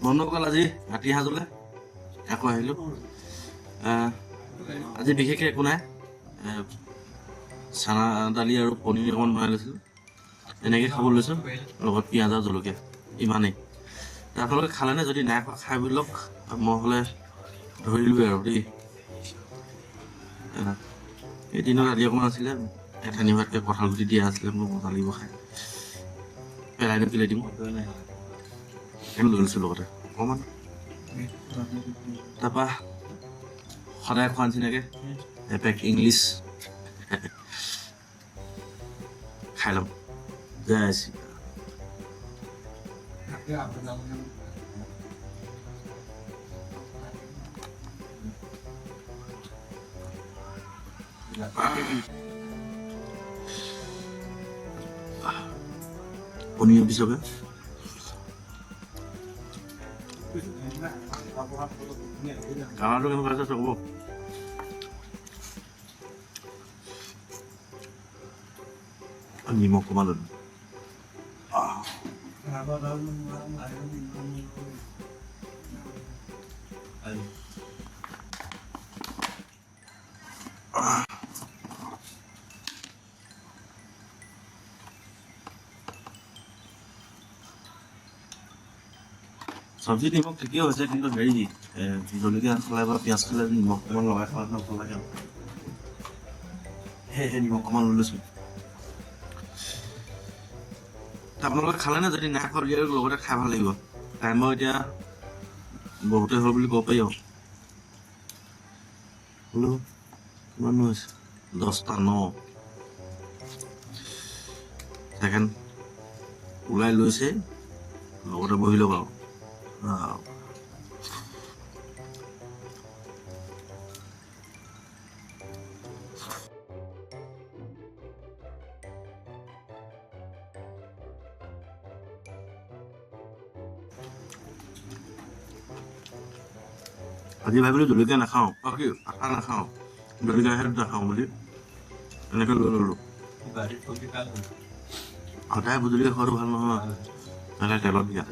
মন নগ'ল আজি ৰাতি সাঁজলৈ আকৌ আহিলোঁ। আজি বিশেষকৈ একো নাই, চানা দালি আৰু পনীৰ অকণমান বনাই লৈছিলোঁ, এনেকৈ খাব লৈছোঁ, লগত পিঁয়াজ আৰু জলকীয়া, ইমানেই। আপোনালোকে খালেনে? যদি নাই খোৱা খাই বুলি লওক, মই হ'লে ধৰিলোৱে আৰু দেই। এই দিনত ৰাতি অকণমান আছিলে, এঠানি ভাতকৈ কঁঠাল গুটি দিয়া আছিলে, মোৰ মজা লাগিব খাই, পেলাই নপেলাই দিম লৈ লৈছোঁ লগতে অকণমান। তাৰপৰা সদায় খোৱা নিচিনাকৈ এপেক ইংলিছ খাই ল'ম। জয় শ্ৰী পনীৰ পিছকে খানাটো কেনেকুৱা আছে চাব। নিমখ কমালো চব্জি নিমখ ঠিকেই হৈছে, কিন্তু হেৰি জলকীয়া খালে বা পিঁয়াজ খালে নিমখ অকণমান লগাই খালে ভাল লাগে আৰু সেয়েহে নিমখ অকণমান লৈ লৈছোঁ। আপোনালোকে খালেনে? যদি নাই খোৱা দিয়ে লগতে খাই ভাল লাগিব। টাইম বাৰু এতিয়া বহুতেই হ'ল বুলি ক'ব পাৰি আৰু বোলো কিমানো হৈছে 10:09 ছেকেণ্ড ওলাই লৈছে, লগতে বহি ল'ব আৰু আজি ভাবিলোঁ জলকীয়া নাখাওঁ, কি আঠা নাখাওঁ, জলকীয়াহে দুটা খাওঁ বুলি এনেকৈ লৈ ল'লোঁ। সদায় জলকীয়া খোৱাটো ভাল নহয়, সদায় তেলত দিয়া।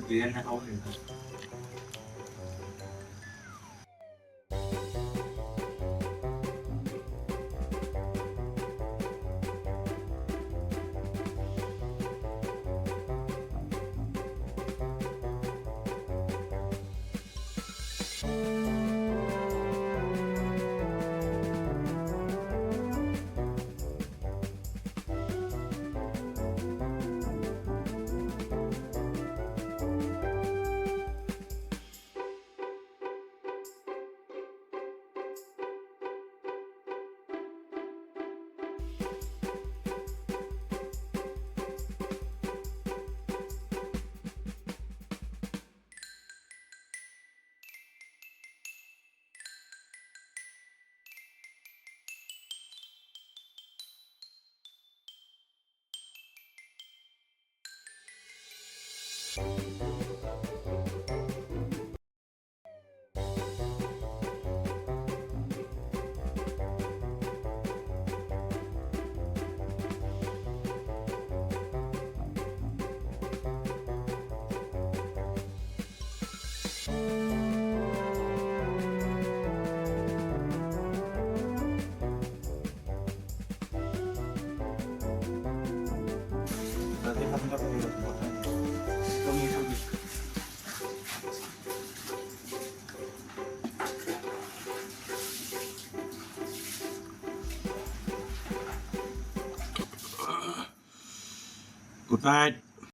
Good night.